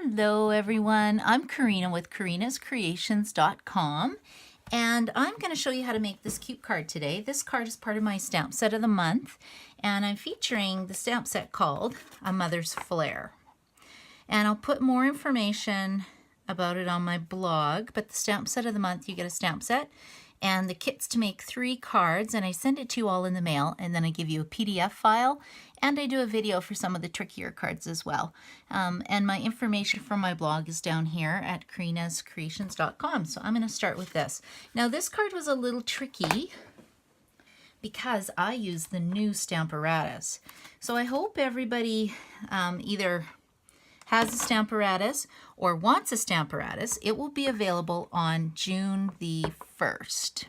Hello everyone, I'm Karina with karinascreations.com and I'm going to show you how to make this cute card today. This card is part of my stamp set of the month and I'm featuring the stamp set called A Mother's Flair. And I'll put more information about it on my blog, but the stamp set of the month, you get a stamp set and the kit's to make 3 cards, and I send it to you all in the mail, and then I give you a PDF file, and I do a video for some of the trickier cards as well. And my information from my blog is down here at karinascreations.com. So I'm going to start with this. Now this card was a little tricky because I use the new Stamparatus. So I hope everybody either has a Stamparatus or wants a Stamparatus. It will be available on June the 1st.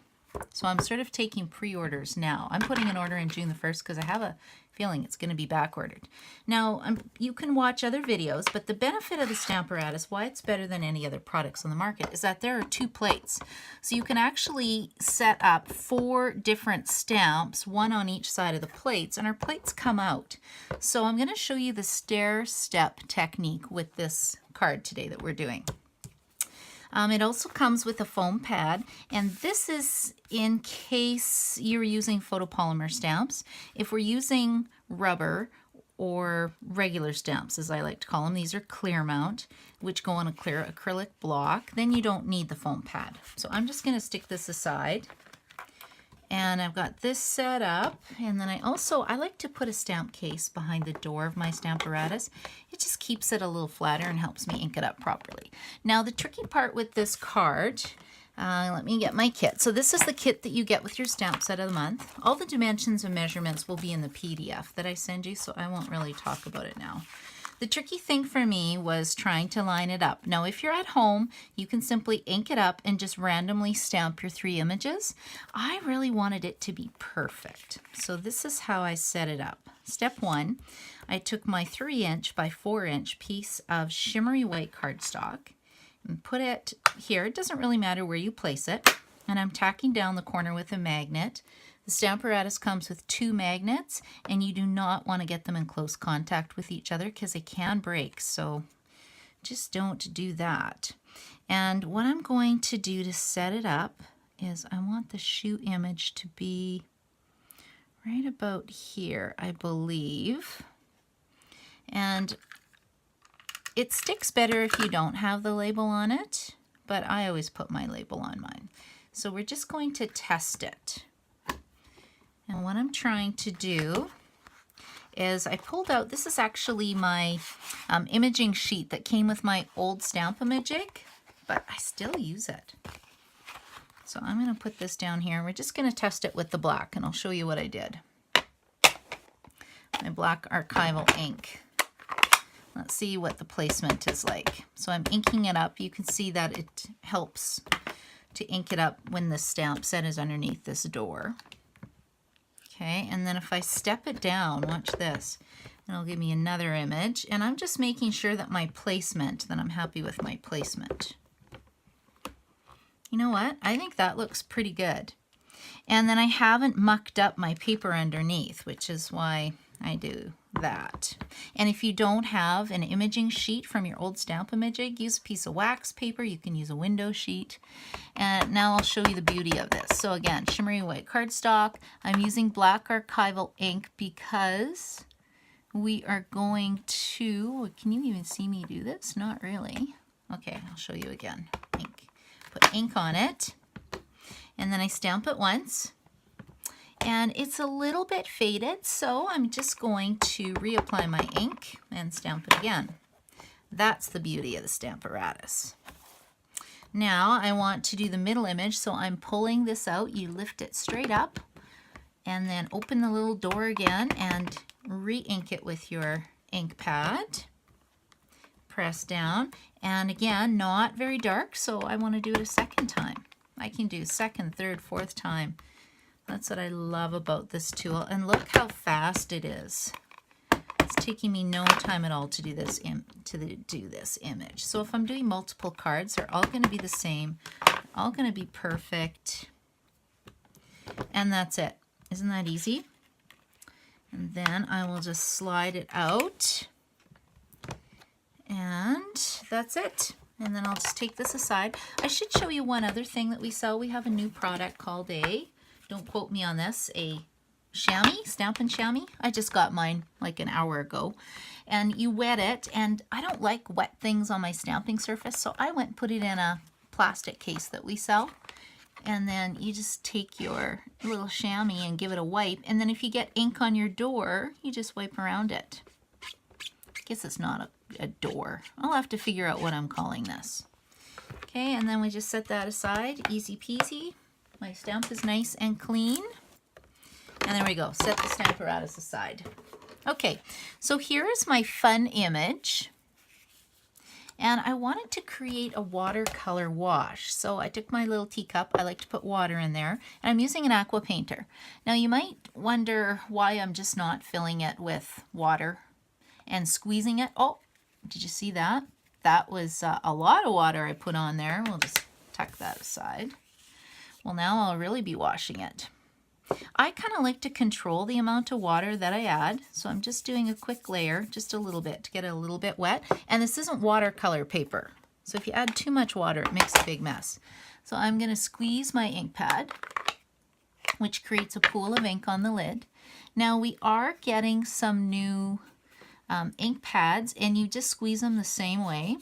So I'm sort of taking pre-orders now. I'm putting an order in June the 1st because I have a feeling it's going to be back-ordered. Now, you can watch other videos, but the benefit of the Stamparatus, why it's better than any other products on the market, is that there are 2 plates. So you can actually set up 4 different stamps, 1 on each side of the plates, and our plates come out. So I'm going to show you the stair-step technique with this card today that we're doing. It also comes with a foam pad, and this is in case you're using photopolymer stamps. If we're using rubber or regular stamps, as I like to call them, these are clear mount, which go on a clear acrylic block, then you don't need the foam pad. So I'm just going to stick this aside. And I've got this set up, and then I like to put a stamp case behind the door of my Stamparatus. It just keeps it a little flatter and helps me ink it up properly. Now the tricky part with this card, let me get my kit. So this is the kit that you get with your stamp set of the month. All the dimensions and measurements will be in the PDF that I send you, so I won't really talk about it now. The tricky thing for me was trying to line it up. Now, if you're at home, you can simply ink it up and just randomly stamp your 3 images. I really wanted it to be perfect. So this is how I set it up. Step 1, I took my 3" by 4" piece of shimmery white cardstock and put it here. It doesn't really matter where you place it. And I'm tacking down the corner with a magnet. The Stamparatus comes with 2 magnets, and you do not want to get them in close contact with each other because they can break, so just don't do that. And what I'm going to do to set it up is I want the shoe image to be right about here, I believe. And it sticks better if you don't have the label on it, but I always put my label on mine. So we're just going to test it. And what I'm trying to do is I pulled out, this is actually my imaging sheet that came with my old Stamp-A-Majig, but I still use it. So I'm going to put this down here. We're just going to test it with the black, and I'll show you what I did. My black archival ink. Let's see what the placement is like. So I'm inking it up. You can see that it helps to ink it up when the stamp set is underneath this door. Okay, and then if I step it down, watch this, and it'll give me another image, and I'm just making sure that my placement, that I'm happy with my placement. You know what? I think that looks pretty good. And then I haven't mucked up my paper underneath, which is why I do that. And if you don't have an imaging sheet from your old Stamp-A-Majig, use a piece of wax paper. You can use a window sheet. And now I'll show you the beauty of this. So again, shimmery white cardstock. I'm using black archival ink because we are going to, can you even see me do this? Not really. Okay, I'll show you again. Ink. Put ink on it, and then I stamp it once. And it's a little bit faded, so I'm just going to reapply my ink and stamp it again. That's the beauty of the Stamparatus. Now I want to do the middle image, so I'm pulling this out. You lift it straight up and then open the little door again and re-ink it with your ink pad. Press down, and again, not very dark, so I want to do it a second time. I can do second, third, fourth time. That's what I love about this tool, and look how fast it is. It's taking me no time at all to do this image. So if I'm doing multiple cards, they're all going to be the same, all going to be perfect, and that's it. Isn't that easy? And then I will just slide it out, and that's it. And then I'll just take this aside. I should show you one other thing that we sell. We have a new product called don't quote me on this, a chamois, Stampin' Chamois. I just got mine like an hour ago. And you wet it, and I don't like wet things on my stamping surface, so I went and put it in a plastic case that we sell. And then you just take your little chamois and give it a wipe. And then if you get ink on your door, you just wipe around it. I guess it's not a door. I'll have to figure out what I'm calling this. Okay, and then we just set that aside. Easy peasy. My stamp is nice and clean. And there we go. Set the Stamparatus aside. Okay, so here is my fun image. And I wanted to create a watercolor wash. So I took my little teacup. I like to put water in there. And I'm using an aqua painter. Now you might wonder why I'm just not filling it with water and squeezing it. Oh, did you see that? That was a lot of water I put on there. We'll just tuck that aside. Well, now I'll really be washing it. I kind of like to control the amount of water that I add. So I'm just doing a quick layer, just a little bit to get it a little bit wet. And this isn't watercolor paper. So if you add too much water, it makes a big mess. So I'm going to squeeze my ink pad, which creates a pool of ink on the lid. Now we are getting some new ink pads, and you just squeeze them the same way.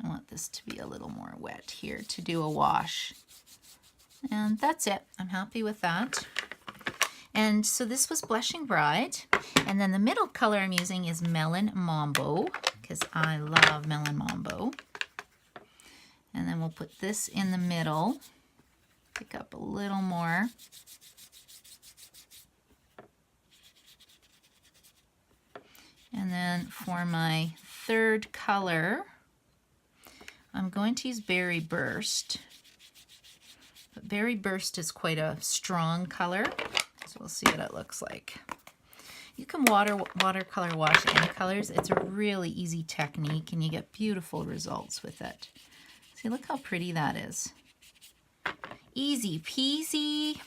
I want this to be a little more wet here to do a wash. And that's it. I'm happy with that. And so this was Blushing Bride. And then the middle color I'm using is Melon Mambo, because I love Melon Mambo. And then we'll put this in the middle. Pick up a little more. And then for my third color, I'm going to use Berry Burst. But Berry Burst is quite a strong color, so we'll see what it looks like. You can watercolor wash any colors. It's a really easy technique, and you get beautiful results with it. See, look how pretty that is. Easy peasy.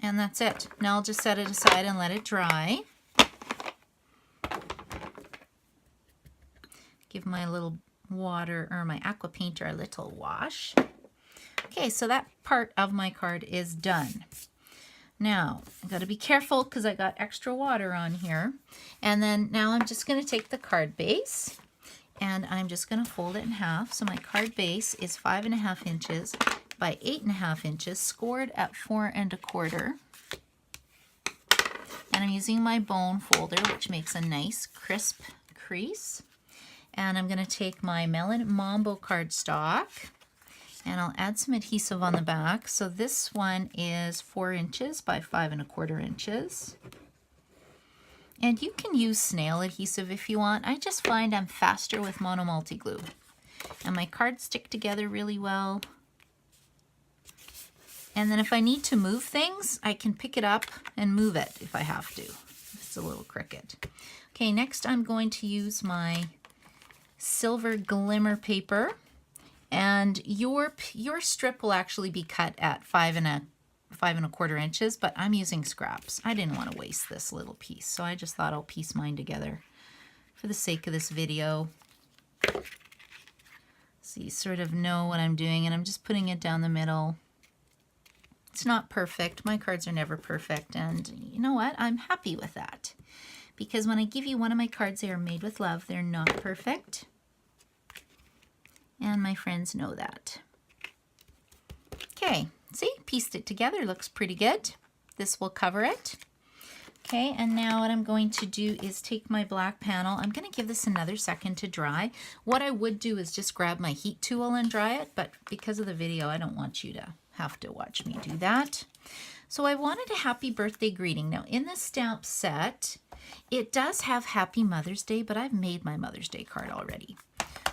And that's it. Now I'll just set it aside and let it dry. Give my little water, or my aqua painter, a little wash. Okay, so that part of my card is done. Now, I got to be careful because I got extra water on here. And then now I'm just going to take the card base, and I'm just going to fold it in half. So my card base is 5.5 inches by 8.5 inches, scored at 4 1/4. And I'm using my bone folder, which makes a nice crisp crease. And I'm going to take my Melon Mambo cardstock, and I'll add some adhesive on the back. So this one is 4 inches by 5 1/4 inches. And you can use snail adhesive if you want. I just find I'm faster with mono multi-glue. And my cards stick together really well. And then if I need to move things, I can pick it up and move it if I have to. It's a little crooked. Okay, next I'm going to use my silver glimmer paper, and your strip will actually be cut at 5 1/4 inches, but I'm using scraps. I didn't want to waste this little piece, so I just thought I'll piece mine together for the sake of this video. So you sort of know what I'm doing, and I'm just putting it down the middle. It's not perfect. My cards are never perfect, and you know what? I'm happy with that, because when I give you one of my cards, they are made with love. They're not perfect. And my friends know that. Okay, see, pieced it together, looks pretty good. This will cover it. Okay, and now what I'm going to do is take my black panel. I'm going to give this another second to dry. What I would do is just grab my heat tool and dry it, but because of the video, I don't want you to have to watch me do that. So I wanted a happy birthday greeting. Now in this stamp set, it does have Happy Mother's Day, but I've made my Mother's Day card already.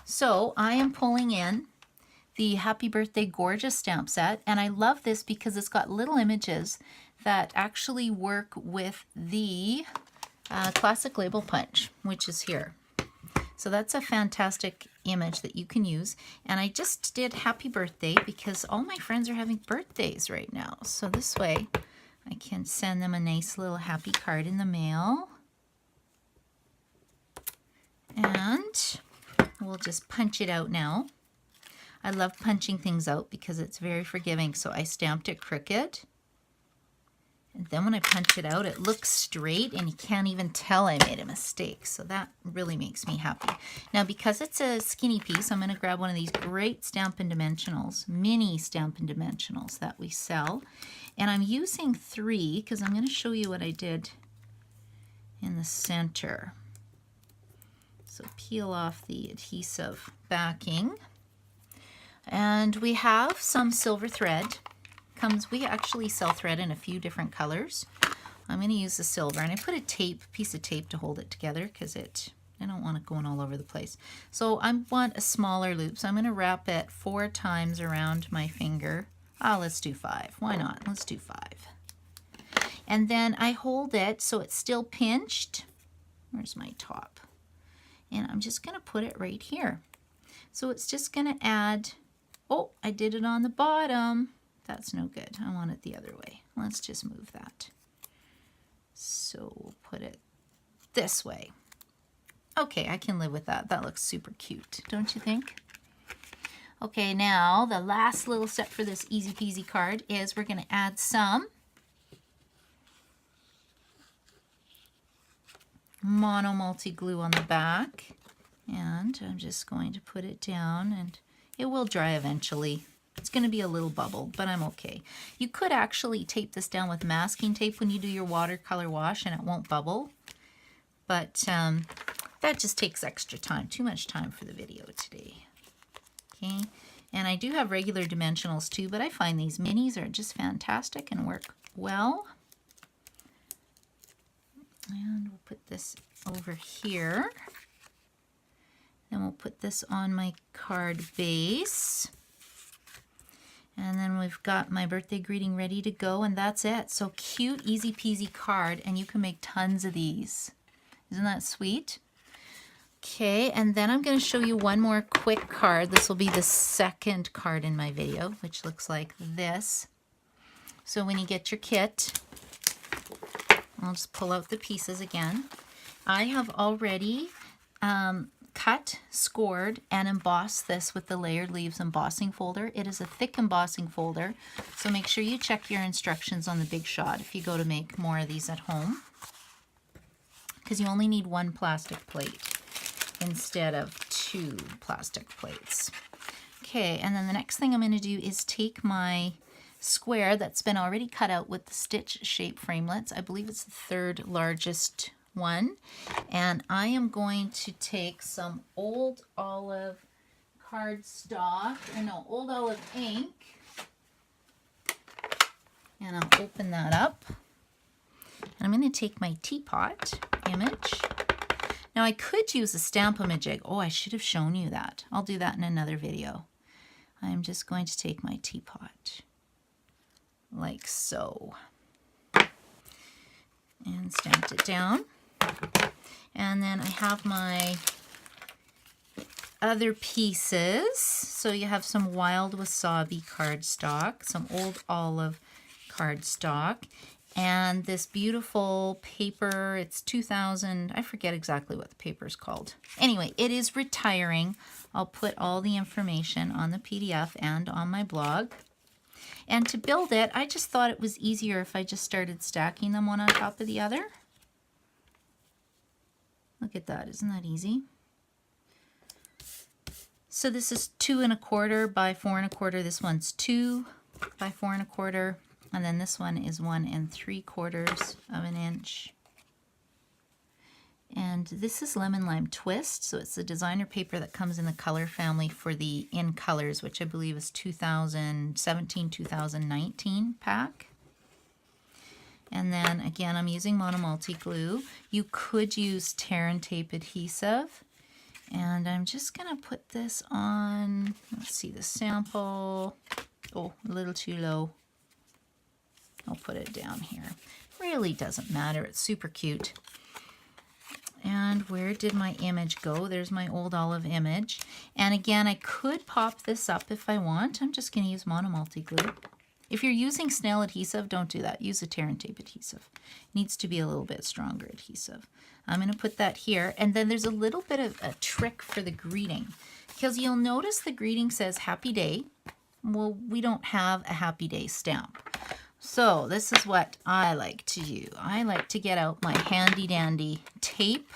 So I am pulling in the Happy Birthday Gorgeous stamp set, and I love this because it's got little images that actually work with the classic label punch, which is here. So that's a fantastic image that you can use. And I just did Happy Birthday because all my friends are having birthdays right now. So this way I can send them a nice little happy card in the mail. And we'll just punch it out now. I love punching things out because it's very forgiving. So I stamped it crooked. And then when I punch it out, it looks straight and you can't even tell I made a mistake. So that really makes me happy. Now, because it's a skinny piece, I'm going to grab one of these great Stampin' Dimensionals, mini Stampin' Dimensionals that we sell. And I'm using 3 because I'm going to show you what I did in the center. So peel off the adhesive backing. And we have some silver thread. We actually sell thread in a few different colors. I'm going to use the silver, and I put a piece of tape to hold it together because I don't want it going all over the place. So I want a smaller loop, so I'm going to wrap it 4 times around my finger. Let's do 5. Why not? Let's do 5. And then I hold it so it's still pinched. Where's my top? And I'm just going to put it right here. So it's just going to add, oh, I did it on the bottom. That's no good. I want it the other way. Let's just move that. So we'll put it this way. Okay, I can live with that. That looks super cute, don't you think? Okay, now the last little step for this easy peasy card is we're going to add some mono multi glue on the back. And I'm just going to put it down, and it will dry eventually. It's going to be a little bubble, but I'm okay. You could actually tape this down with masking tape when you do your watercolor wash and it won't bubble. But that just takes extra time, too much time for the video today. Okay, and I do have regular dimensionals too, but I find these minis are just fantastic and work well. And we'll put this over here. Then we'll put this on my card base. And then we've got my birthday greeting ready to go, and that's it. So cute, easy peasy card, and you can make tons of these. Isn't that sweet? Okay, and then I'm going to show you one more quick card. This will be the second card in my video, which looks like this. So when you get your kit, I'll just pull out the pieces again. I have already cut, scored, and embossed this with the Layered Leaves embossing folder. It is a thick embossing folder, so make sure you check your instructions on the Big Shot if you go to make more of these at home, because you only need 1 plastic plate instead of 2 plastic plates. Okay, and then the next thing I'm going to do is take my square that's been already cut out with the stitch shape framelits. I believe it's the 3rd largest one, and I am going to take some Old Olive cardstock, Old Olive ink, and I'll open that up. And I'm going to take my teapot image. Now I could use a Stampin'-A-Jig. Oh, I should have shown you that. I'll do that in another video. I'm just going to take my teapot like so and stamped it down. And then I have my other pieces. So you have some Wild Wasabi cardstock, some Old Olive cardstock, and this beautiful paper. It's 2000, I forget exactly what the paper is called. Anyway, it is retiring. I'll put all the information on the PDF and on my blog. And to build it, I just thought it was easier if I just started stacking them one on top of the other. Look at that, isn't that easy? So this is 2 1/4 by 4 1/4. This one's 2 by 4 1/4. And then this one is 1 3/4 of an inch. And this is Lemon Lime Twist. So it's the designer paper that comes in the color family for the In Colors, which I believe is 2017-2019 pack. And then again, I'm using Mono Multi Glue. You could use tear and tape adhesive. And I'm just going to put this on, let's see the sample. Oh, a little too low. I'll put it down here. Really doesn't matter, it's super cute. And where did my image go? There's my Old Olive image. And again, I could pop this up if I want. I'm just going to use Mono Multi Glue. If you're using snail adhesive, don't do that. Use a tear and tape adhesive. It needs to be a little bit stronger adhesive. I'm going to put that here. And then there's a little bit of a trick for the greeting, because you'll notice the greeting says Happy Day. Well, we don't have a Happy Day stamp. So this is what I like to do. I like to get out my handy dandy tape.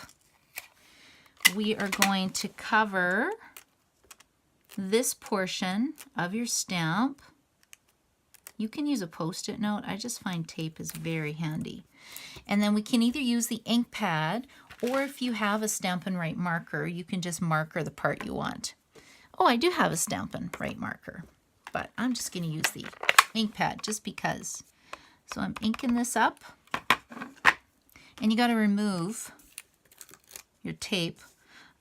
We are going to cover this portion of your stamp. You can use a Post-it note. I just find tape is very handy. And then we can either use the ink pad, or if you have a Stampin' Write marker, you can just marker the part you want. Oh, I do have a Stampin' Write marker, but I'm just going to use the ink pad just because. So I'm inking this up, and you got to remove your tape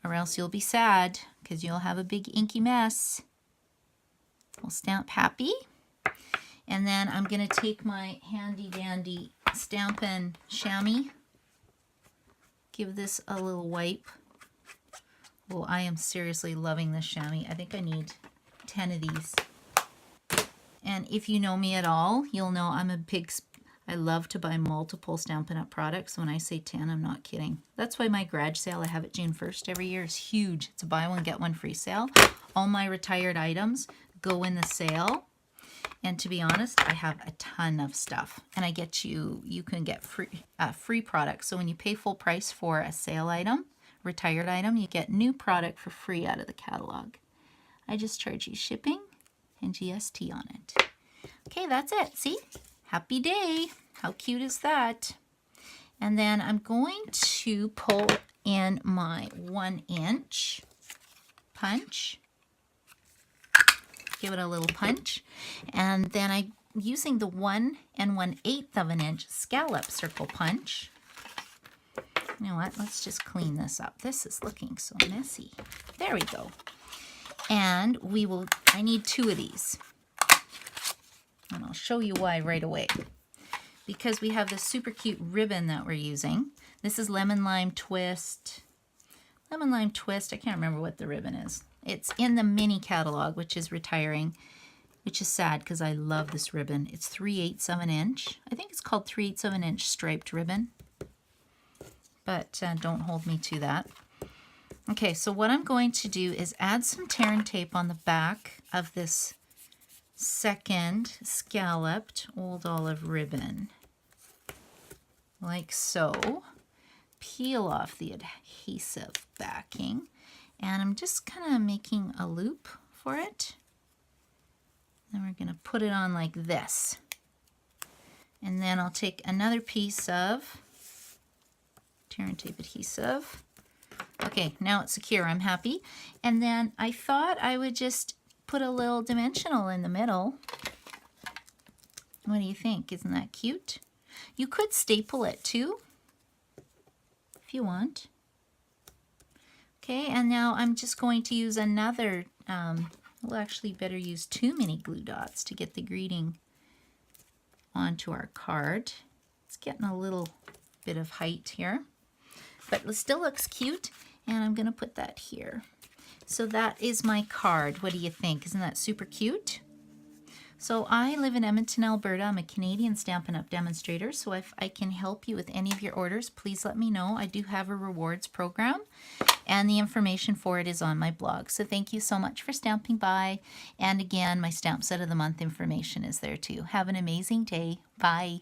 or else you'll be sad because you'll have a big inky mess. We'll stamp happy. And then I'm going to take my handy dandy Stampin' Chamois. Give this a little wipe. Oh, I am seriously loving this chamois. I think I need 10 of these. And if you know me at all, you'll know I love to buy multiple Stampin' Up! Products. When I say 10, I'm not kidding. That's why my garage sale I have it June 1st every year is huge. It's a buy one, get one free sale. All my retired items go in the sale. And to be honest, I have a ton of stuff. And I get you can get free products. So when you pay full price for a sale item, retired item, you get new product for free out of the catalog. I just charge you shipping and GST on it. Okay, that's it. See? Happy Day. How cute is that? And then I'm going to pull in my 1-inch punch. Give it a little punch. And then I'm using the 1 1/8 of an inch scallop circle punch. You know what? Let's just clean this up. This is looking so messy. There we go. And I need 2 of these. And I'll show you why right away. Because we have this super cute ribbon that we're using. This is Lemon Lime Twist. Lemon Lime Twist, I can't remember what the ribbon is. It's in the mini catalog, which is retiring, which is sad because I love this ribbon. It's 3/8 of an inch. I think it's called 3/8 of an inch striped ribbon. But don't hold me to that. Okay, so what I'm going to do is add some tear and tape on the back of this second scalloped Old Olive ribbon. Like so. Peel off the adhesive backing. And I'm just kind of making a loop for it. Then we're going to put it on like this. And then I'll take another piece of tear and tape adhesive. Okay, now it's secure. I'm happy. And then I thought I would just put a little dimensional in the middle. What do you think? Isn't that cute? You could staple it too, if you want. Okay, and now I'm just going to use another, we'll actually better use 2 mini glue dots to get the greeting onto our card. It's getting a little bit of height here, but it still looks cute, and I'm going to put that here. So that is my card. What do you think? Isn't that super cute? So I live in Edmonton, Alberta. I'm a Canadian Stampin' Up! Demonstrator, so if I can help you with any of your orders, please let me know. I do have a rewards program, and the information for it is on my blog. So thank you so much for stamping by. And again, my Stamp Set of the Month information is there too. Have an amazing day. Bye.